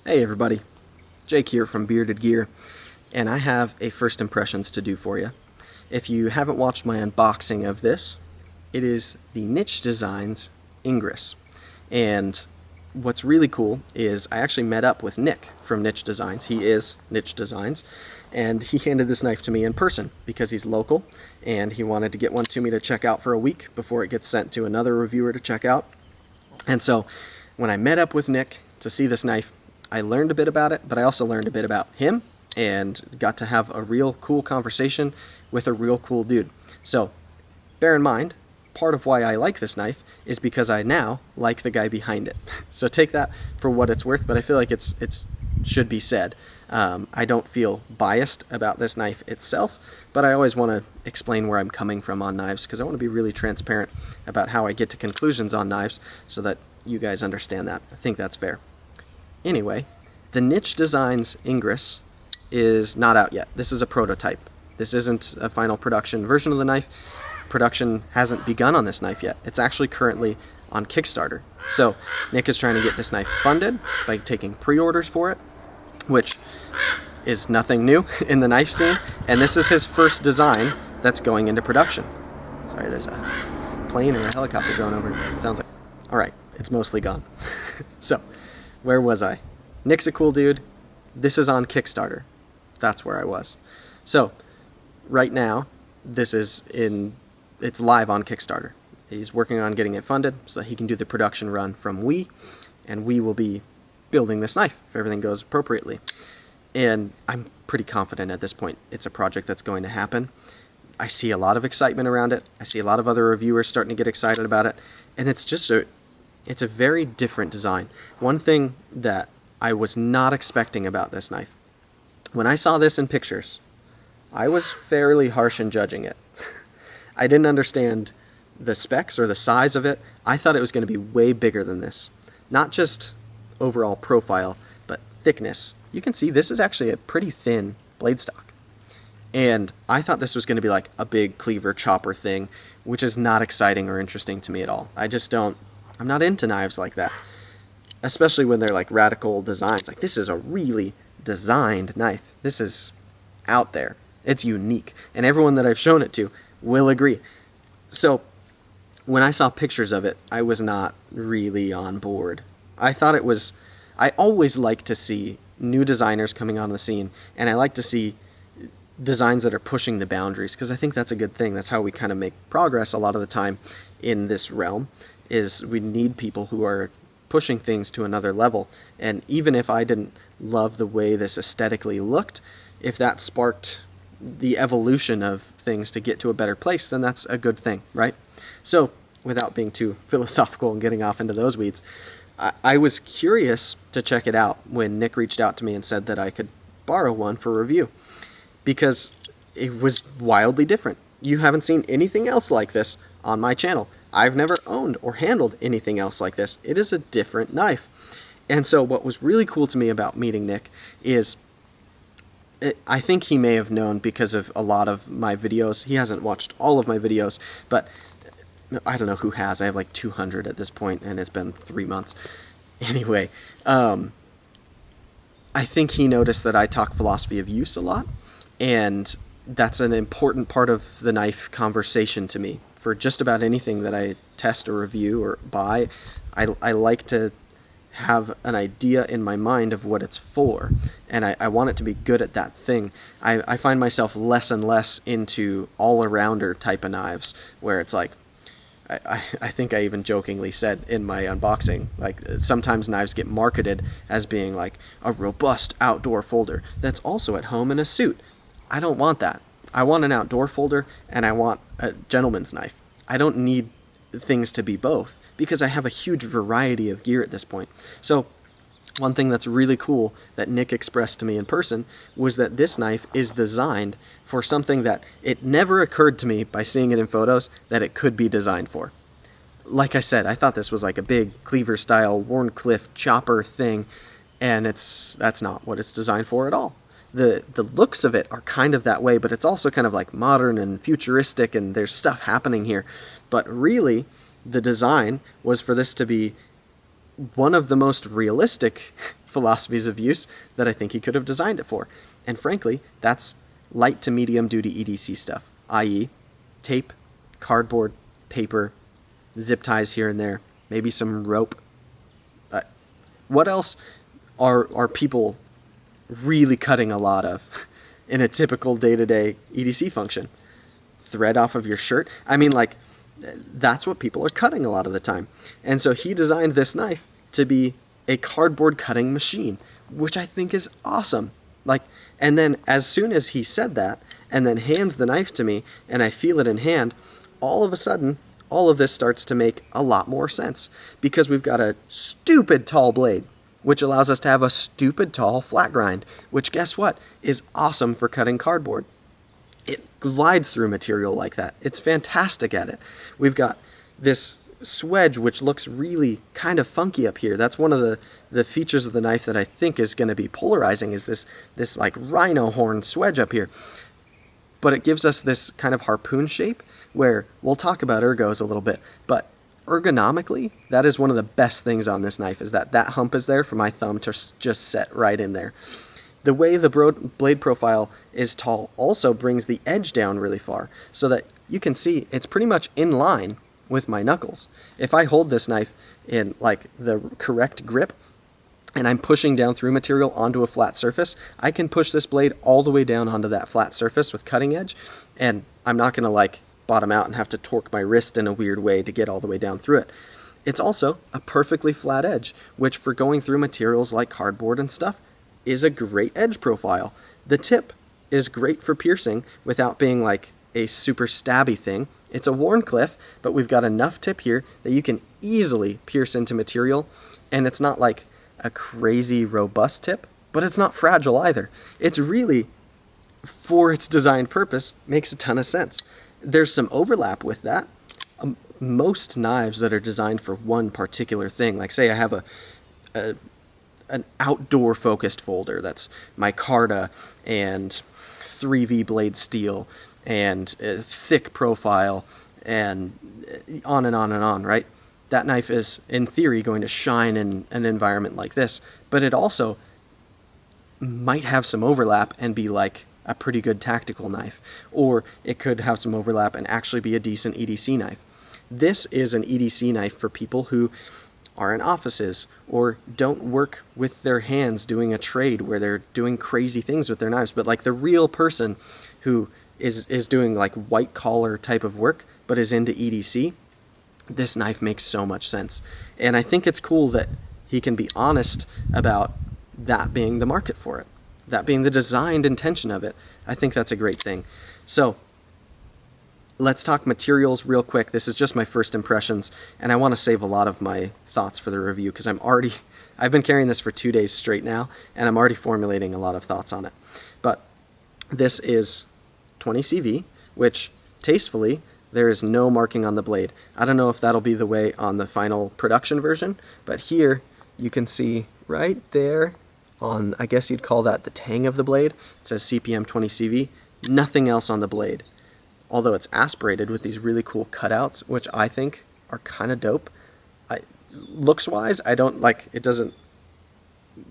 Hey everybody, Jake here from Bearded Gear, and I have a first impressions to do for you. If you haven't watched my unboxing of this, it is the Nitch Designs Ingress. And what's really cool is I actually met up with Nick from Nitch Designs. He is Nitch Designs, and he handed this knife to me in person because he's local, and he wanted to get one to me to check out for a week before it gets sent to another reviewer to check out. And so when I met up with Nick to see this knife, I learned a bit about it, but I also learned a bit about him and got to have a real cool conversation with a real cool dude. So bear in mind, part of why I like this knife is because I now like the guy behind it. So take that for what it's worth, but I feel like it's should be said. I don't feel biased about this knife itself, but I always want to explain where I'm coming from on knives because I want to be really transparent about how I get to conclusions on knives so that you guys understand that. I think that's fair. Anyway, the Nitch Designs Ingress is not out yet. This is a prototype. This isn't a final production version of the knife. Production hasn't begun on this knife yet. It's actually currently on Kickstarter. So Nick is trying to get this knife funded by taking pre-orders for it, which is nothing new in the knife scene. And this is his first design that's going into production. Sorry, there's a plane and a helicopter going over. It sounds like... All right, it's mostly gone. So... where was I? Nick's a cool dude. This is on Kickstarter. That's where I was. So, right now, it's live on Kickstarter. He's working on getting it funded so that he can do the production run from we, and we will be building this knife if everything goes appropriately. And I'm pretty confident at this point it's a project that's going to happen. I see a lot of excitement around it. I see a lot of other reviewers starting to get excited about it, and it's a very different design. One thing that I was not expecting about this knife, when I saw this in pictures, I was fairly harsh in judging it. I didn't understand the specs or the size of it. I thought it was going to be way bigger than this. Not just overall profile, but thickness. You can see this is actually a pretty thin blade stock. And I thought this was going to be like a big cleaver chopper thing, which is not exciting or interesting to me at all. I'm not into knives like that, especially when they're like radical designs. Like this is a really designed knife. This is out there. It's unique, and everyone that I've shown it to will agree. So when I saw pictures of it, I was not really on board. I always like to see new designers coming on the scene, and I like to see designs that are pushing the boundaries because I think that's a good thing. That's how we kind of make progress a lot of the time in this realm. Is we need people who are pushing things to another level. And even if I didn't love the way this aesthetically looked, if that sparked the evolution of things to get to a better place, then that's a good thing, right? So, without being too philosophical and getting off into those weeds, I was curious to check it out when Nick reached out to me and said that I could borrow one for review, because it was wildly different. You haven't seen anything else like this on my channel. I've never owned or handled anything else like this. It is a different knife. And so what was really cool to me about meeting Nick is I think he may have known because of a lot of my videos. He hasn't watched all of my videos, but I don't know who has. I have like 200 at this point, and it's been 3 months. Anyway, I think he noticed that I talk philosophy of use a lot, and that's an important part of the knife conversation to me. For just about anything that I test or review or buy, I like to have an idea in my mind of what it's for, and I want it to be good at that thing. I find myself less and less into all-arounder type of knives, where it's like, I think I even jokingly said in my unboxing, like sometimes knives get marketed as being like a robust outdoor folder that's also at home in a suit. I don't want that. I want an outdoor folder, and I want a gentleman's knife. I don't need things to be both, because I have a huge variety of gear at this point. So one thing that's really cool that Nick expressed to me in person was that this knife is designed for something that it never occurred to me by seeing it in photos that it could be designed for. Like I said, I thought this was like a big cleaver-style Warncliffe chopper thing, and that's not what it's designed for at all. The looks of it are kind of that way, but it's also kind of like modern and futuristic, and there's stuff happening here. But really, the design was for this to be one of the most realistic philosophies of use that I think he could have designed it for. And frankly, that's light to medium duty EDC stuff, i.e. tape, cardboard, paper, zip ties here and there, maybe some rope. What else are people really cutting a lot of in a typical day-to-day EDC function? Thread off of your shirt? I mean, like, that's what people are cutting a lot of the time. And so he designed this knife to be a cardboard cutting machine, which I think is awesome. Like, and then as soon as he said that, and then hands the knife to me, and I feel it in hand, all of a sudden, all of this starts to make a lot more sense, because we've got a stupid tall blade, which allows us to have a stupid tall flat grind, which, guess what, is awesome for cutting cardboard. It glides through material like that. It's fantastic at it. We've got this swedge, which looks really kind of funky up here. That's one of the features of the knife that I think is going to be polarizing, is this like rhino horn swedge up here. But it gives us this kind of harpoon shape, where we'll talk about ergos a little bit, but ergonomically, that is one of the best things on this knife, is that hump is there for my thumb to just set right in there. The way the blade profile is tall also brings the edge down really far, so that you can see it's pretty much in line with my knuckles. If I hold this knife in like the correct grip, and I'm pushing down through material onto a flat surface, I can push this blade all the way down onto that flat surface with cutting edge, and I'm not going to like bottom out and have to torque my wrist in a weird way to get all the way down through it. It's also a perfectly flat edge, which for going through materials like cardboard and stuff is a great edge profile. The tip is great for piercing without being like a super stabby thing. It's a Wharncliffe, but we've got enough tip here that you can easily pierce into material, and it's not like a crazy robust tip, but it's not fragile either. It's really, for its designed purpose, makes a ton of sense. There's some overlap with that. Most knives that are designed for one particular thing, like say I have an outdoor focused folder that's micarta and 3V blade steel and a thick profile and on and on and on, right? That knife is, in theory, going to shine in an environment like this, but it also might have some overlap and be like a pretty good tactical knife, or it could have some overlap and actually be a decent EDC knife. This is an EDC knife for people who are in offices or don't work with their hands doing a trade where they're doing crazy things with their knives, but like the real person who is doing like white collar type of work but is into EDC. This knife makes so much sense. And I think it's cool that he can be honest about that being the market for it, that being the designed intention of it. I think that's a great thing. So let's talk materials real quick. This is just my first impressions, and I want to save a lot of my thoughts for the review because I've been carrying this for 2 days straight now, and I'm already formulating a lot of thoughts on it. But this is 20 CV, which tastefully, there is no marking on the blade. I don't know if that'll be the way on the final production version, but here you can see right there on, I guess you'd call that the tang of the blade, it says CPM 20 CV, nothing else on the blade. Although it's aspirated with these really cool cutouts, which I think are kind of dope. Looks-wise, I don't like, it doesn't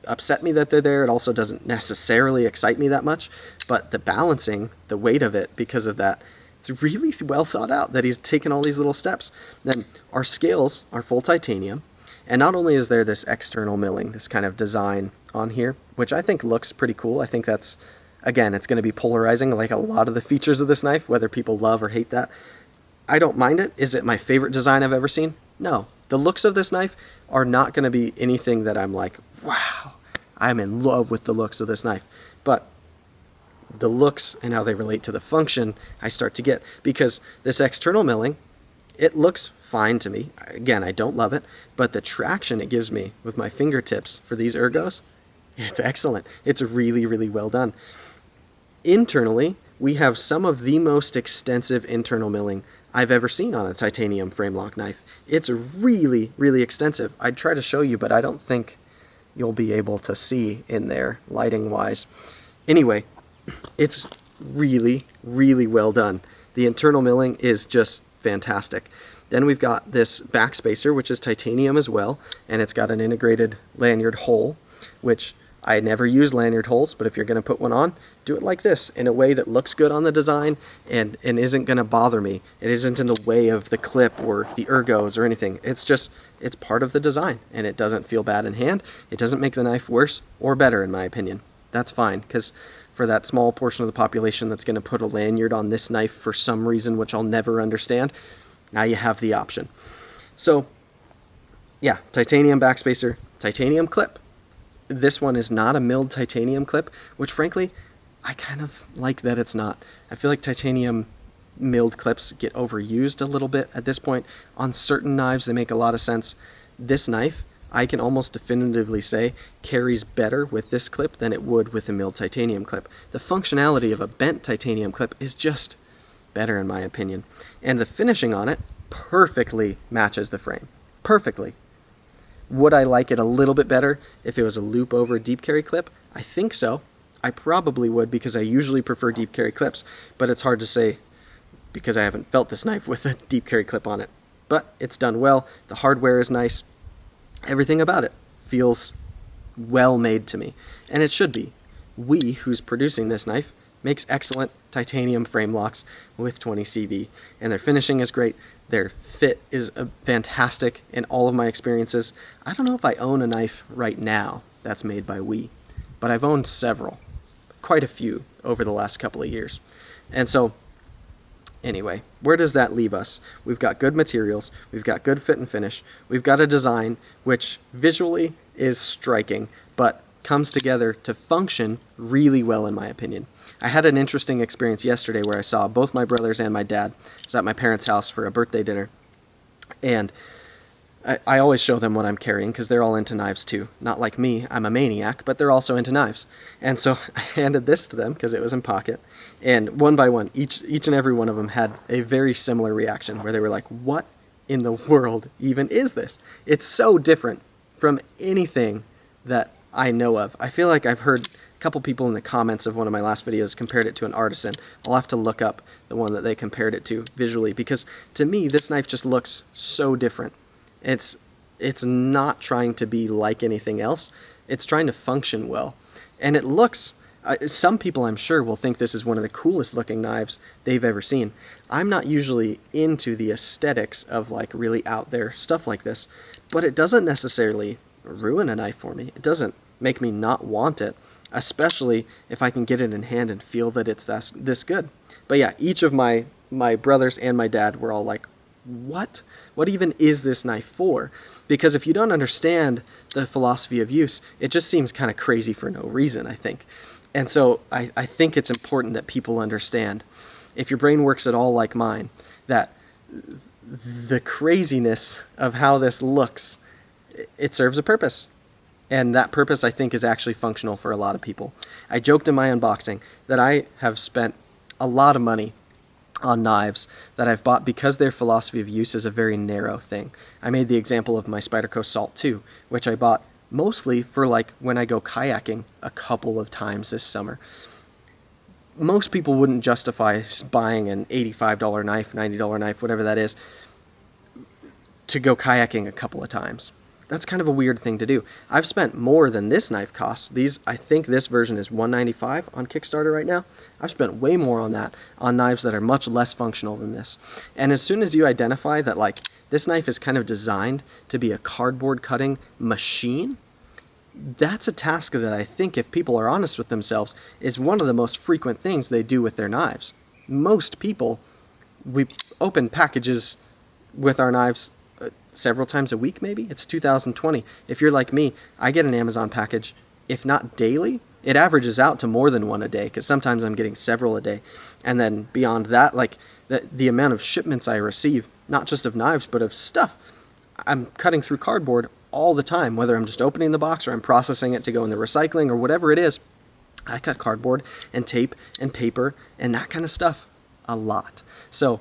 upset me that they're there. It also doesn't necessarily excite me that much, but the balancing, the weight of it, because of that, it's really well thought out that he's taken all these little steps. Then our scales are full titanium, and not only is there this external milling, this kind of design on here, which I think looks pretty cool. I think that's, again, it's going to be polarizing like a lot of the features of this knife, whether people love or hate that. I don't mind it. Is it my favorite design I've ever seen? No. The looks of this knife are not going to be anything that I'm like, wow, I'm in love with the looks of this knife. But the looks and how they relate to the function, I start to get, because this external milling, it looks fine to me. Again, I don't love it, but the traction it gives me with my fingertips for these ergos, it's excellent. It's really, really well done. Internally, we have some of the most extensive internal milling I've ever seen on a titanium frame lock knife. It's really, really extensive. I'd try to show you, but I don't think you'll be able to see in there lighting-wise. Anyway, it's really, really well done. The internal milling is just fantastic. Then we've got this backspacer, which is titanium as well, and it's got an integrated lanyard hole, which I never use lanyard holes, but if you're going to put one on, do it like this, in a way that looks good on the design and isn't going to bother me. It isn't in the way of the clip or the ergos or anything. It's part of the design, and it doesn't feel bad in hand. It doesn't make the knife worse or better, in my opinion. That's fine, because for that small portion of the population that's going to put a lanyard on this knife for some reason, which I'll never understand, now you have the option. So, yeah, titanium backspacer, titanium clip. This one is not a milled titanium clip, which frankly, I kind of like that it's not. I feel like titanium milled clips get overused a little bit at this point. On certain knives, they make a lot of sense. This knife, I can almost definitively say, carries better with this clip than it would with a milled titanium clip. The functionality of a bent titanium clip is just better in my opinion. And the finishing on it perfectly matches the frame. Perfectly. Would I like it a little bit better if it was a loop over deep carry clip? I think so. I probably would, because I usually prefer deep carry clips, but it's hard to say because I haven't felt this knife with a deep carry clip on it. But it's done well. The hardware is nice. Everything about it feels well made to me, and it should be. We, who's producing this knife, makes excellent titanium frame locks with 20 CV, and their finishing is great. Their fit is fantastic in all of my experiences. I don't know if I own a knife right now that's made by We, but I've owned several, quite a few over the last couple of years. And so, anyway, where does that leave us? We've got good materials, we've got good fit and finish, we've got a design which visually is striking, but comes together to function really well in my opinion. I had an interesting experience yesterday where I saw both my brothers and my dad. I was at my parents' house for a birthday dinner, and I always show them what I'm carrying because they're all into knives too. Not like me, I'm a maniac, but they're also into knives. And so I handed this to them because it was in pocket, and one by one, each and every one of them had a very similar reaction where they were like, what in the world even is this? It's so different from anything that I know of. I feel like I've heard a couple people in the comments of one of my last videos compared it to an artisan. I'll have to look up the one that they compared it to visually, because to me this knife just looks so different. It's not trying to be like anything else. It's trying to function well. And it looks, some people I'm sure will think this is one of the coolest looking knives they've ever seen. I'm not usually into the aesthetics of like really out there stuff like this, but it doesn't necessarily ruin a knife for me. It doesn't make me not want it, especially if I can get it in hand and feel that it's this good. But yeah, each of my brothers and my dad were all like, what even is this knife for? Because if you don't understand the philosophy of use, it just seems kind of crazy for no reason, I think. And so I think it's important that people understand, if your brain works at all like mine, that the craziness of how this looks, it serves a purpose. And that purpose, I think, is actually functional for a lot of people. I joked in my unboxing that I have spent a lot of money on knives that I've bought because their philosophy of use is a very narrow thing. I made the example of my Spyderco Salt 2, which I bought mostly for like when I go kayaking a couple of times this summer. Most people wouldn't justify buying an $85 knife, $90 knife, whatever that is, to go kayaking a couple of times. That's kind of a weird thing to do. I've spent more than this knife costs. I think this version is $195 on Kickstarter right now. I've spent way more on that on knives that are much less functional than this. And as soon as you identify that like this knife is kind of designed to be a cardboard cutting machine, that's a task that I think, if people are honest with themselves, is one of the most frequent things they do with their knives. Most people, we open packages with our knives several times a week, maybe. It's 2020. If you're like me, I get an Amazon package, if not daily, it averages out to more than one a day, because sometimes I'm getting several a day. And then beyond that, like the amount of shipments I receive, not just of knives, but of stuff, I'm cutting through cardboard all the time, whether I'm just opening the box or I'm processing it to go in the recycling or whatever it is. I cut cardboard and tape and paper and that kind of stuff a lot. So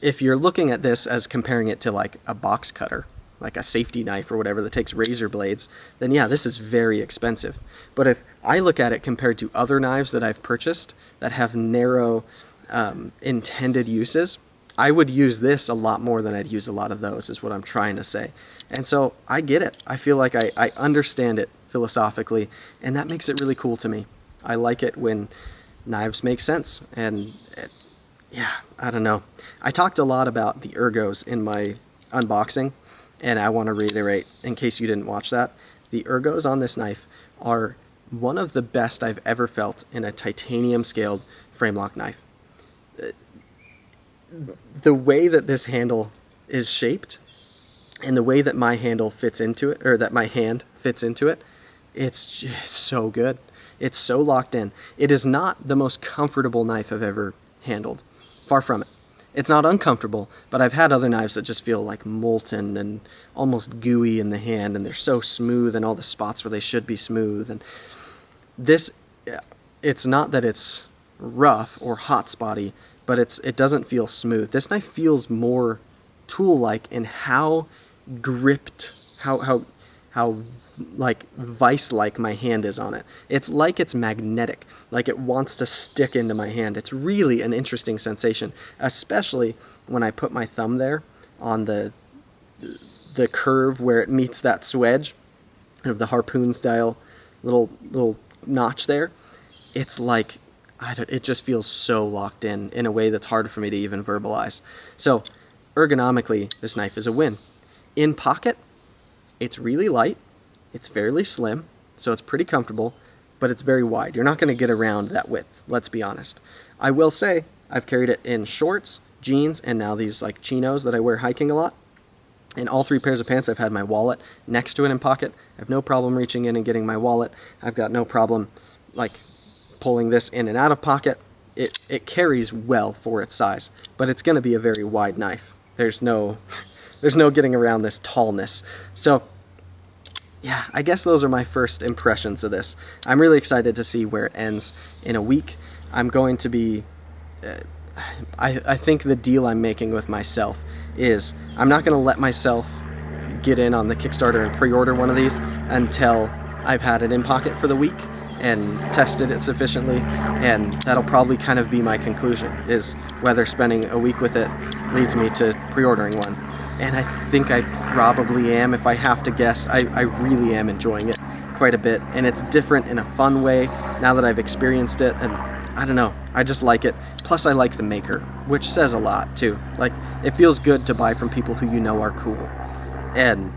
if you're looking at this as comparing it to like a box cutter, like a safety knife or whatever that takes razor blades, then yeah, this is very expensive. But if I look at it compared to other knives that I've purchased that have narrow intended uses, I would use this a lot more than I'd use a lot of those, is what I'm trying to say. And so I get it. I feel like I understand it philosophically, and that makes it really cool to me. I like it when knives make sense, and yeah, I don't know. I talked a lot about the ergos in my unboxing, and I want to reiterate, in case you didn't watch that, the ergos on this knife are one of the best I've ever felt in a titanium scaled frame lock knife. The way that this handle is shaped and the way that my handle fits into it, or that my hand fits into it, it's just so good. It's so locked in. It is not the most comfortable knife I've ever handled. Far from it. It's not uncomfortable, but I've had other knives that just feel like molten and almost gooey in the hand, and they're so smooth in all the spots where they should be smooth. And this, it's not that it's rough or hot spotty, but it doesn't feel smooth. This knife feels more tool-like in how gripped, how like vice-like my hand is on it. It's like it's magnetic, like it wants to stick into my hand. It's really an interesting sensation, especially when I put my thumb there on the curve where it meets that swedge of the harpoon style little notch there. It's like, it just feels so locked in a way that's hard for me to even verbalize. So ergonomically, this knife is a win. In pocket, it's really light, it's fairly slim, so it's pretty comfortable, but it's very wide. You're not going to get around that width, let's be honest. I will say, I've carried it in shorts, jeans, and now these like chinos that I wear hiking a lot. In all three pairs of pants, I've had my wallet next to it in pocket. I have no problem reaching in and getting my wallet. I've got no problem like pulling this in and out of pocket. It carries well for its size, but it's going to be a very wide knife. There's no getting around this tallness. So yeah, I guess those are my first impressions of this. I'm really excited to see where it ends in a week. I'm going to be, I think the deal I'm making with myself is I'm not going to let myself get in on the Kickstarter and pre-order one of these until I've had it in pocket for the week and tested it sufficiently, and that'll probably kind of be my conclusion, is whether spending a week with it leads me to pre-ordering one. And I think I probably am, if I have to guess. I really am enjoying it quite a bit, and it's different in a fun way now that I've experienced it, and I don't know, I just like it. Plus I like the maker, which says a lot too. Like, it feels good to buy from people who you know are cool. And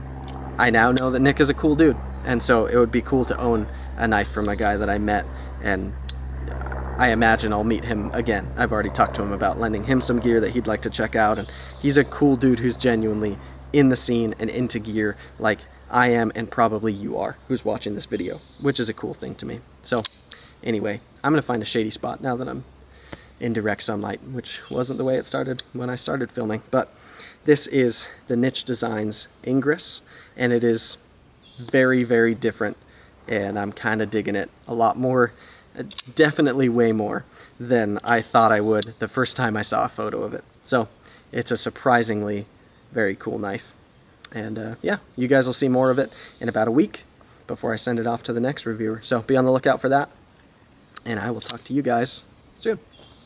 I now know that Nick is a cool dude, and so it would be cool to own a knife from a guy that I met, and I imagine I'll meet him again. I've already talked to him about lending him some gear that he'd like to check out, and he's a cool dude who's genuinely in the scene and into gear like I am, and probably you are, who's watching this video, which is a cool thing to me. So anyway, I'm going to find a shady spot now that I'm in direct sunlight, which wasn't the way it started when I started filming. But this is the Nitch Designs Ingress, and it is very, very different, and I'm kind of digging it a lot more, definitely way more than I thought I would the first time I saw a photo of it. So it's a surprisingly very cool knife. And yeah, you guys will see more of it in about a week before I send it off to the next reviewer. So be on the lookout for that, and I will talk to you guys soon.